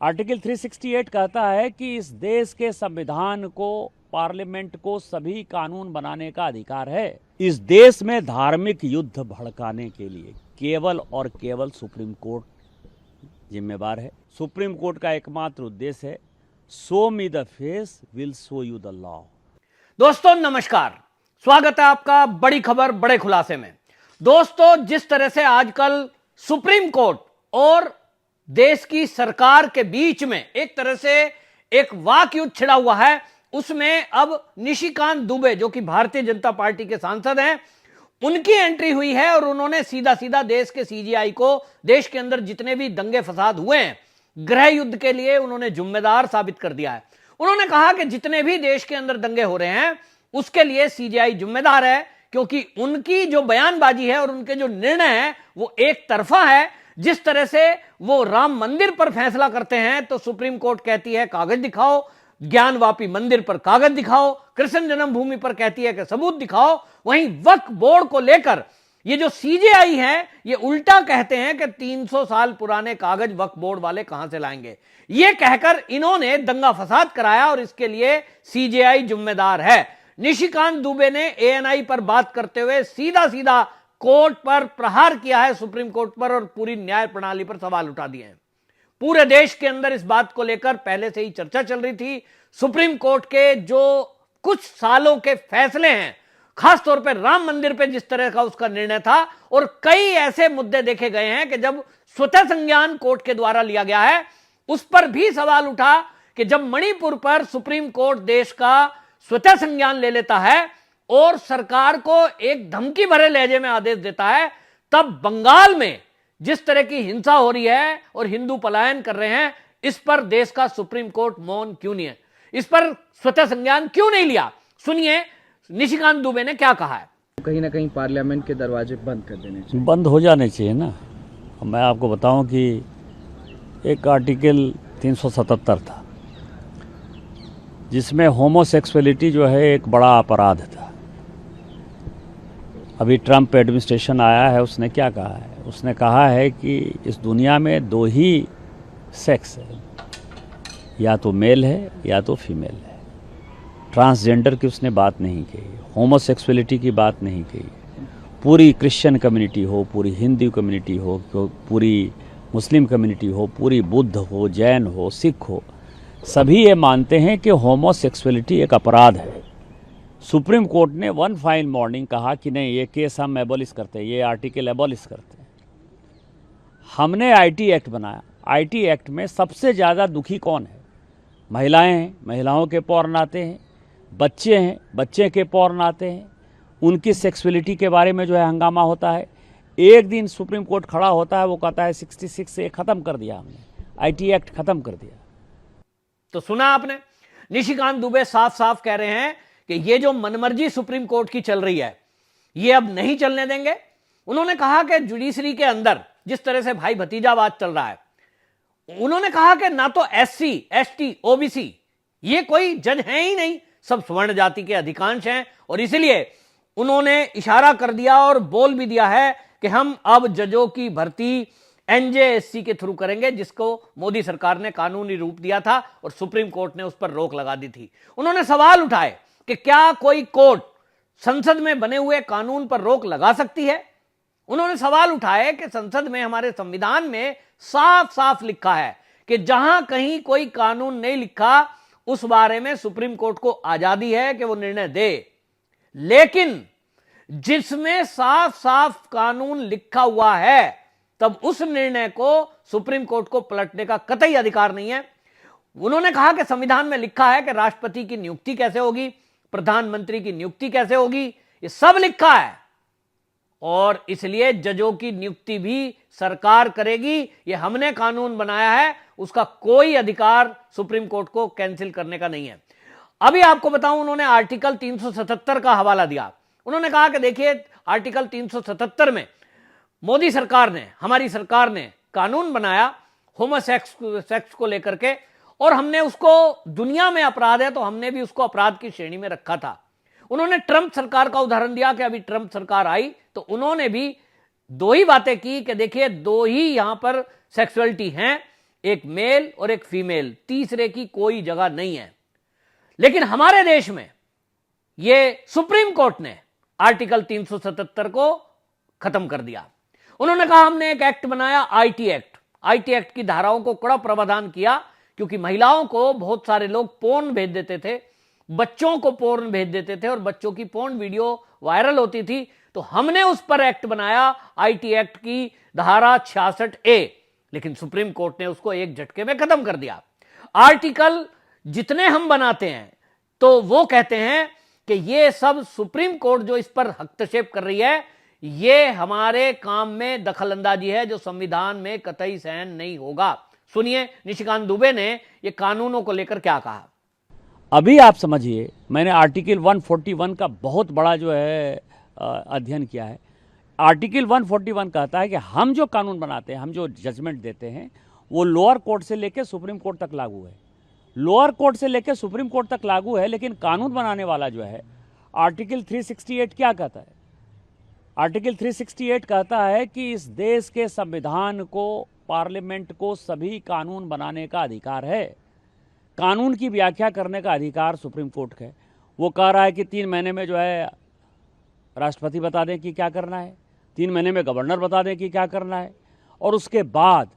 Article 368 कहता है कि इस देश के संविधान को, पार्लियामेंट को सभी कानून बनाने का अधिकार है। इस देश में धार्मिक युद्ध भड़काने के लिए केवल और केवल सुप्रीम कोर्ट जिम्मेवार है। सुप्रीम कोर्ट का एकमात्र उद्देश्य है, show me the face will show you the law. दोस्तों नमस्कार, स्वागत है आपका बड़ी खबर बड़े खुलासे में। दोस्तों, जिस तरह से आजकल सुप्रीम कोर्ट और देश की सरकार के बीच में एक तरह से एक वाक युद्ध छिड़ा हुआ है, उसमें अब निशिकांत दुबे जो कि भारतीय जनता पार्टी के सांसद हैं, उनकी एंट्री हुई है और उन्होंने सीधा सीधा देश के सीजेआई को देश के अंदर जितने भी दंगे फसाद हुए हैं गृह युद्ध के लिए उन्होंने जिम्मेदार साबित कर दिया है। उन्होंने कहा कि जितने भी देश के अंदर दंगे हो रहे हैं उसके लिए सीजेआई जिम्मेदार है, क्योंकि उनकी जो बयानबाजी है और उनके जो निर्णय है वो एक तरफा है। जिस तरह से वो राम मंदिर पर फैसला करते हैं तो सुप्रीम कोर्ट कहती है कागज दिखाओ, ज्ञानवापी मंदिर पर कागज दिखाओ, कृष्ण जन्मभूमि पर कहती है कि सबूत दिखाओ। वहीं वक्फ बोर्ड को लेकर ये जो सीजेआई है ये उल्टा कहते हैं कि 300 साल पुराने कागज वक्फ बोर्ड वाले कहां से लाएंगे। ये कहकर इन्होंने दंगा फसाद कराया और इसके लिए सीजेआई जिम्मेदार है। निशिकांत दुबे ने एएनआई पर बात करते हुए सीधा सीधा कोर्ट पर प्रहार किया है, सुप्रीम कोर्ट पर, और पूरी न्याय प्रणाली पर सवाल उठा दिए हैं। पूरे देश के अंदर इस बात को लेकर पहले से ही चर्चा चल रही थी। सुप्रीम कोर्ट के जो कुछ सालों के फैसले हैं, खासतौर पर राम मंदिर पर जिस तरह का उसका निर्णय था, और कई ऐसे मुद्दे देखे गए हैं कि जब स्वतः संज्ञान कोर्ट के द्वारा लिया गया है, उस पर भी सवाल उठा कि जब मणिपुर पर सुप्रीम कोर्ट देश का स्वतः संज्ञान ले लेता है और सरकार को एक धमकी भरे लहजे में आदेश देता है, तब बंगाल में जिस तरह की हिंसा हो रही है और हिंदू पलायन कर रहे हैं, इस पर देश का सुप्रीम कोर्ट मौन क्यों नहीं है, इस पर स्वतः संज्ञान क्यों नहीं लिया। सुनिए निशिकांत दुबे ने क्या कहा है। कहीं ना कहीं पार्लियामेंट के दरवाजे बंद कर देने चाहिए। बंद हो जाने चाहिए ना। मैं आपको बताऊं कि एक आर्टिकल 377 था जिसमें होमोसेक्सुअलिटी जो है एक बड़ा अपराध था। अभी ट्रंप एडमिनिस्ट्रेशन आया है, उसने क्या कहा है? उसने कहा है कि इस दुनिया में दो ही सेक्स है, या तो मेल है या तो फीमेल है। ट्रांसजेंडर की उसने बात नहीं कही, होमोसेक्सुअलिटी की बात नहीं कही। पूरी क्रिश्चियन कम्युनिटी हो, पूरी हिंदू कम्युनिटी हो, पूरी मुस्लिम कम्युनिटी हो, पूरी बुद्ध हो, जैन हो, सिख हो, सभी ये मानते हैं कि होमोसेक्सुअलिटी एक अपराध है। सुप्रीम कोर्ट ने वन फाइन मॉर्निंग कहा कि नहीं, ये केस हम एबॉलिश करते हैं, ये आर्टिकल एबॉलिश करते हैं। हमने आईटी एक्ट बनाया। आईटी एक्ट में सबसे ज़्यादा दुखी कौन है? महिलाएं हैं, महिलाओं के पौर्ण आते हैं, बच्चे हैं, बच्चे के पौर्ण आते हैं, उनकी सेक्सुअलिटी के बारे में जो है हंगामा होता है। एक दिन सुप्रीम कोर्ट खड़ा होता है, वो कहता है 66 से ख़त्म कर दिया हमने, आईटी एक्ट ख़त्म कर दिया। तो सुना आपने, निशिकांत दुबे साफ साफ कह रहे हैं कि ये जो मनमर्जी सुप्रीम कोर्ट की चल रही है ये अब नहीं चलने देंगे। उन्होंने कहा कि जुडिशरी के अंदर जिस तरह से भाई भतीजावाद चल रहा है, उन्होंने कहा कि ना तो एससी, एसटी, ओबीसी ये कोई जज हैं ही नहीं, सब स्वर्ण जाति के अधिकांश हैं। और इसलिए उन्होंने इशारा कर दिया और बोल भी दिया है कि हम अब जजों की भर्ती एनजेएससी के थ्रू करेंगे, जिसको मोदी सरकार ने कानूनी रूप दिया था और सुप्रीम कोर्ट ने उस पर रोक लगा दी थी। उन्होंने सवाल उठाए कि क्या कोई कोर्ट संसद में बने हुए कानून पर रोक लगा सकती है। उन्होंने सवाल उठाए कि संसद में, हमारे संविधान में साफ साफ लिखा है कि जहां कहीं कोई कानून नहीं लिखा उस बारे में सुप्रीम कोर्ट को आजादी है कि वो निर्णय दे, लेकिन जिसमें साफ साफ कानून लिखा हुआ है तब उस निर्णय को सुप्रीम कोर्ट को पलटने का कतई अधिकार नहीं है। उन्होंने कहा कि संविधान में लिखा है कि राष्ट्रपति की नियुक्ति कैसे होगी, प्रधानमंत्री की नियुक्ति कैसे होगी, ये सब लिखा है, और इसलिए जजों की नियुक्ति भी सरकार करेगी। ये हमने कानून बनाया है, उसका कोई अधिकार सुप्रीम कोर्ट को कैंसिल करने का नहीं है। अभी आपको बताऊं, उन्होंने आर्टिकल 377 का हवाला दिया। उन्होंने कहा कि देखिए, आर्टिकल 377 में मोदी सरकार ने, हमारी सरकार ने कानून बनाया होमोसेक्स को लेकर के, और हमने उसको, दुनिया में अपराध है तो हमने भी उसको अपराध की श्रेणी में रखा था। उन्होंने ट्रंप सरकार का उदाहरण दिया कि अभी ट्रंप सरकार आई तो उन्होंने भी दो ही बातें की कि देखिए, दो ही यहां पर सेक्सुअलिटी हैं, एक मेल और एक फीमेल, तीसरे की कोई जगह नहीं है। लेकिन हमारे देश में यह सुप्रीम कोर्ट ने आर्टिकल 377 को खत्म कर दिया। उन्होंने कहा हमने एक एक्ट बनाया, आईटी एक्ट। आईटी एक्ट की धाराओं को कड़ा प्रावधान किया, क्योंकि महिलाओं को बहुत सारे लोग पोर्न भेज देते थे, बच्चों को पोर्न भेज देते थे और बच्चों की पोर्न वीडियो वायरल होती थी। तो हमने उस पर एक्ट बनाया, आईटी एक्ट की धारा 66A, लेकिन सुप्रीम कोर्ट ने उसको एक झटके में खत्म कर दिया। आर्टिकल जितने हम बनाते हैं तो वो कहते हैं कि ये सब सुप्रीम कोर्ट जो इस पर हस्तक्षेप कर रही है, ये हमारे काम में दखल अंदाजी है, जो संविधान में कतई सहन नहीं होगा। सुनिए निशिकांत दुबे ने ये कानूनों को लेकर क्या कहा। अभी आप समझिए, मैंने आर्टिकल 141 का बहुत बड़ा जो है अध्ययन किया है। आर्टिकल 141 कहता है कि हम जो कानून बनाते हैं, हम जो जजमेंट देते हैं, वो लोअर कोर्ट से लेकर सुप्रीम कोर्ट तक लागू है। लोअर कोर्ट से लेकर सुप्रीम कोर्ट तक लागू है, लेकिन कानून बनाने वाला जो है, आर्टिकल 368 क्या कहता है? आर्टिकल 368 कहता है कि इस देश के संविधान को, पार्लियामेंट को सभी कानून बनाने का अधिकार है। कानून की व्याख्या करने का अधिकार सुप्रीम कोर्ट का है। वो कह रहा है कि 3 महीने में जो है राष्ट्रपति बता दें कि क्या करना है, 3 महीने में गवर्नर बता दें कि क्या करना है, और उसके बाद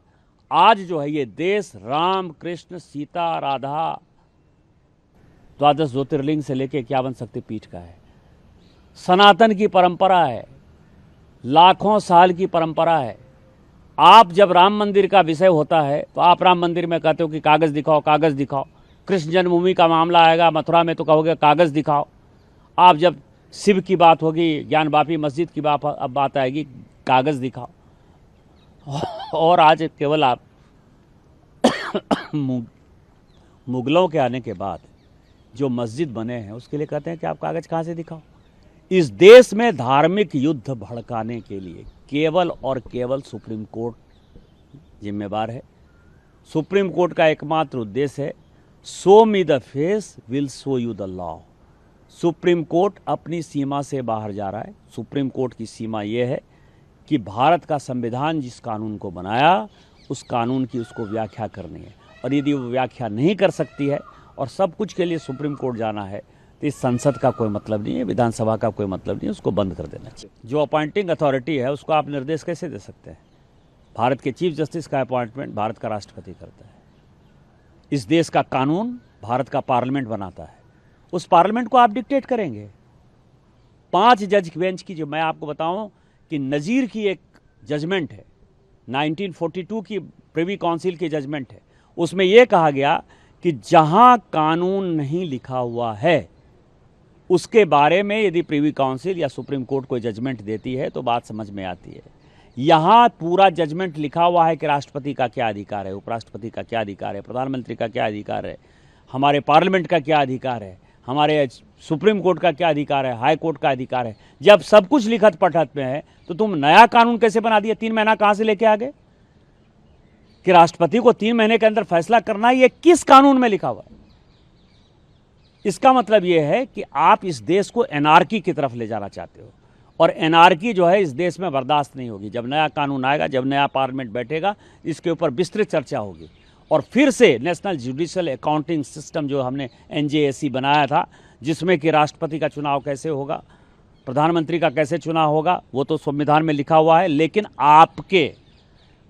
आज जो है ये देश राम, कृष्ण, सीता, राधा, 12 ज्योतिर्लिंग से लेकर 51 शक्तिपीठ का है। सनातन की परंपरा है, लाखों साल की परंपरा है। आप जब राम मंदिर का विषय होता है तो आप राम मंदिर में कहते हो कि कागज़ दिखाओ, कागज़ दिखाओ। कृष्ण जन्मभूमि का मामला आएगा मथुरा में तो कहोगे कागज़ दिखाओ। आप जब शिव की बात होगी, ज्ञानवापी मस्जिद की बात आएगी, कागज़ दिखाओ। और आज केवल आप मुगलों के आने के बाद जो मस्जिद बने हैं उसके लिए कहते हैं कि आप कागज़ कहाँ से दिखाओ। इस देश में धार्मिक युद्ध भड़काने के लिए केवल और केवल सुप्रीम कोर्ट जिम्मेवार है। सुप्रीम कोर्ट का एकमात्र उद्देश्य है, show me the face will show you the law. Supreme court अपनी सीमा से बाहर जा रहा है। सुप्रीम कोर्ट की सीमा यह है कि भारत का संविधान जिस कानून को बनाया, उस कानून की उसको व्याख्या करनी है, और यदि वो व्याख्या नहीं कर सकती है और सब कुछ के लिए सुप्रीम कोर्ट जाना है, तो इस संसद का कोई मतलब नहीं है, विधानसभा का कोई मतलब नहीं है, उसको बंद कर देना चाहिए। जो अपॉइंटिंग अथॉरिटी है उसको आप निर्देश कैसे दे सकते हैं? भारत के चीफ जस्टिस का अपॉइंटमेंट भारत का राष्ट्रपति करता है। इस देश का कानून भारत का पार्लियामेंट बनाता है। उस पार्लियामेंट को आप डिक्टेट करेंगे? 5 जज बेंच की, जो मैं आपको बताऊं कि नज़ीर की एक जजमेंट है, 1942 की प्रिवी काउंसिल की जजमेंट है, उसमें यह कहा गया कि जहां कानून नहीं लिखा हुआ है उसके बारे में यदि प्रिवी काउंसिल या सुप्रीम कोर्ट कोई जजमेंट देती है तो बात समझ में आती है। यहाँ पूरा जजमेंट लिखा हुआ है कि राष्ट्रपति का क्या अधिकार है, उपराष्ट्रपति का क्या अधिकार है, प्रधानमंत्री का क्या अधिकार है, हमारे पार्लियामेंट का क्या अधिकार है, हमारे सुप्रीम कोर्ट का क्या अधिकार है, हाई कोर्ट का अधिकार है। जब सब कुछ लिखत पढ़त में है तो तुम नया कानून कैसे बना दिया? 3 महीना कहाँ से लेके आ गए कि राष्ट्रपति को 3 महीने के अंदर फैसला करना है? ये किस कानून में लिखा हुआ है? इसका मतलब यह है कि आप इस देश को एनार्की की तरफ ले जाना चाहते हो, और एनार्की जो है इस देश में बर्दाश्त नहीं होगी। जब नया कानून आएगा, जब नया पार्लियामेंट बैठेगा, इसके ऊपर विस्तृत चर्चा होगी, और फिर से नेशनल जुडिशियल अकाउंटिंग सिस्टम जो हमने NJAC बनाया था, जिसमें कि राष्ट्रपति का चुनाव कैसे होगा, प्रधानमंत्री का कैसे चुनाव होगा, वो तो संविधान में लिखा हुआ है, लेकिन आपके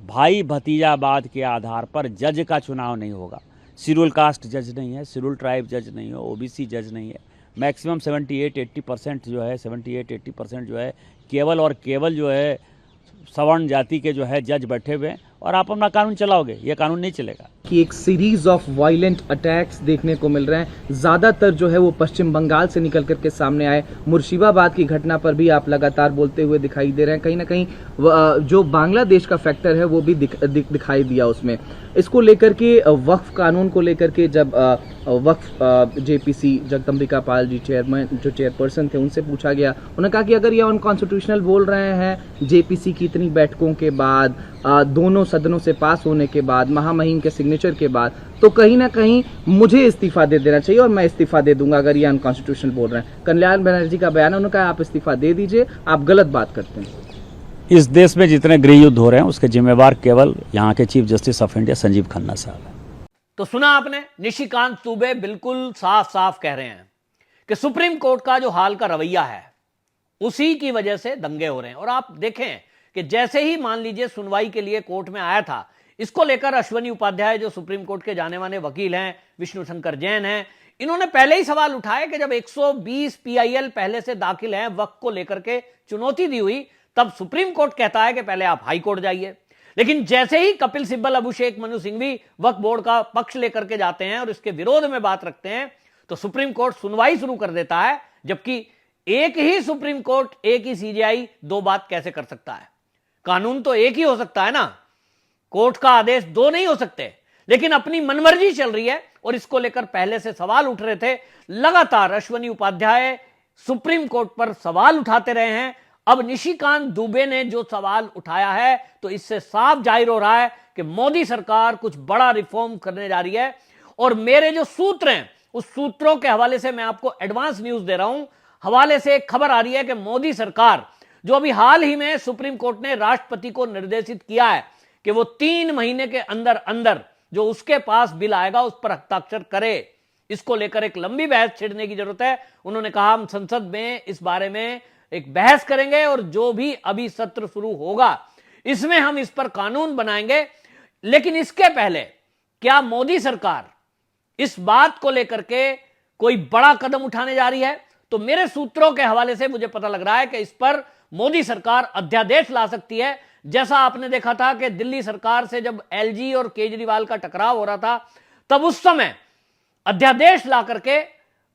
भाई भतीजावाद के आधार पर जज का चुनाव नहीं होगा। शेड्यूल कास्ट जज नहीं है, शेड्यूल ट्राइब जज नहीं है, OBC जज नहीं है। मैक्सिमम 78-80% जो है, 78-80% जो है केवल और केवल जो है सवर्ण जाति के जो है जज बैठे हुए हैं, और आप अपना कानून चलाओगे। ये कानून नहीं चलेगा। कि एक सीरीज ऑफ वायलेंट अटैक्स देखने को मिल रहे हैं, ज़्यादातर जो है वो पश्चिम बंगाल से निकल करके सामने आए। मुर्शिदाबाद की घटना पर भी आप लगातार बोलते हुए दिखाई दे रहे हैं। कहीं ना कहीं जो बांग्लादेश का फैक्टर है वो भी दिखाई दिया उसमें। इसको लेकर के वक्फ कानून को लेकर के जब वक्फ JPC जगदम्बिका पाल जी चेयरपर्सन थे, उनसे पूछा गया, उन्होंने कहा कि अगर ये अनकॉन्स्टिट्यूशनल बोल रहे हैं JPC की इतनी बैठकों के बाद, दोनों सदनों से पास होने के बाद, महामहिम के सिग्नेचर के बाद, तो कहीं ना कहीं मुझे इस्तीफा दे देना चाहिए और मैं इस्तीफा दे दूंगा अगर ये अनकॉन्स्टिट्यूशनल बोल रहे हैं। कल्याण बनर्जी का बयान है, उन्होंने कहा आप इस्तीफा दे दीजिए, आप गलत बात करते हैं। इस देश में जितने गृह युद्ध हो रहे हैं उसके जिम्मेवार केवल यहाँ के chief justice of India Sanjeev Khanna साहब हैं। तो सुना आपने, निशिकांत दुबे बिल्कुल साफ साफ कह रहे हैं कि सुप्रीम कोर्ट का जो हाल का रवैया है उसी की वजह से दंगे हो रहे हैं। और आप देखें कि जैसे ही मान लीजिए सुनवाई के लिए कोर्ट में आया था, इसको लेकर अश्वनी उपाध्याय जो सुप्रीम कोर्ट के जाने माने वकील हैं, विष्णु शंकर जैन हैं, इन्होंने पहले ही सवाल उठाए कि जब 120 पीआईएल पहले से दाखिल हैं, वक्त को लेकर के चुनौती दी हुई, तब सुप्रीम कोर्ट कहता है कि पहले आप हाई कोर्ट जाइए। लेकिन जैसे ही कपिल सिब्बल, अभिषेक मनु सिंघवी वक्फ बोर्ड का पक्ष लेकर के जाते हैं और इसके विरोध में बात रखते हैं, तो सुप्रीम कोर्ट सुनवाई शुरू कर देता है। जबकि एक ही सुप्रीम कोर्ट, एक ही सीजेआई दो बात कैसे कर सकता है? कानून तो एक ही हो सकता है ना, कोर्ट का आदेश दो नहीं हो सकते। लेकिन अपनी मनमर्जी चल रही है और इसको लेकर पहले से सवाल उठ रहे थे। लगातार अश्वनी उपाध्याय सुप्रीम कोर्ट पर सवाल उठाते रहे हैं। अब निशिकांत दुबे ने जो सवाल उठाया है, तो इससे साफ जाहिर हो रहा है कि मोदी सरकार कुछ बड़ा रिफॉर्म करने जा रही है। और मेरे जो सूत्र हैं, उस सूत्रों के हवाले से मैं आपको एडवांस न्यूज दे रहा हूं। हवाले से एक खबर आ रही है कि मोदी सरकार, जो अभी हाल ही में सुप्रीम कोर्ट ने राष्ट्रपति को निर्देशित किया है कि वो 3 महीने के अंदर अंदर जो उसके पास बिल आएगा उस पर हस्ताक्षर करे। इसको लेकर एक लंबी बहस छिड़ने की जरूरत है। उन्होंने कहा हम संसद में इस बारे में एक बहस करेंगे और जो भी अभी सत्र शुरू होगा इसमें हम इस पर कानून बनाएंगे। लेकिन इसके पहले क्या मोदी सरकार इस बात को लेकर के कोई बड़ा कदम उठाने जा रही है? तो मेरे सूत्रों के हवाले से मुझे पता लग रहा है कि इस पर मोदी सरकार अध्यादेश ला सकती है। जैसा आपने देखा था कि दिल्ली सरकार से जब एलजी और केजरीवाल का टकराव हो रहा था, तब उस समय अध्यादेश ला करके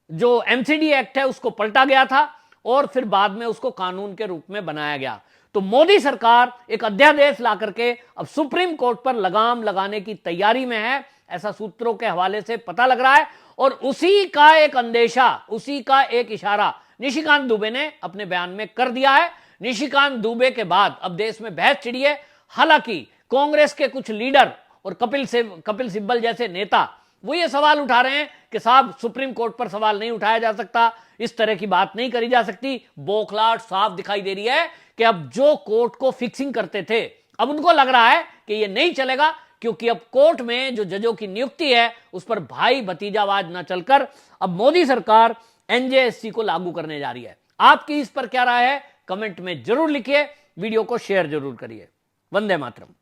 जो एमसीडी एक्ट है उसको पलटा गया था और फिर बाद में उसको कानून के रूप में बनाया गया। तो मोदी सरकार एक अध्यादेश ला करके अब सुप्रीम कोर्ट पर लगाम लगाने की तैयारी में है, ऐसा सूत्रों के हवाले से पता लग रहा है। और उसी का एक अंदेशा, उसी का एक इशारा निशिकांत दुबे ने अपने बयान में कर दिया है। निशिकांत दुबे के बाद अब देश में बहस छिड़ी है। हालांकि कांग्रेस के कुछ लीडर और कपिल सिब्बल जैसे नेता वो ये सवाल उठा रहे हैं कि साहब सुप्रीम कोर्ट पर सवाल नहीं उठाया जा सकता, इस तरह की बात नहीं करी जा सकती। बौखलाहट साफ दिखाई दे रही है कि अब जो कोर्ट को फिक्सिंग करते थे, अब उनको लग रहा है कि ये नहीं चलेगा, क्योंकि अब कोर्ट में जो जजों की नियुक्ति है उस पर भाई भतीजावाद न चलकर अब मोदी सरकार एनजेएससी को लागू करने जा रही है। आपकी इस पर क्या राय है? कमेंट में जरूर लिखिए, वीडियो को शेयर जरूर करिए। वंदे मातरम।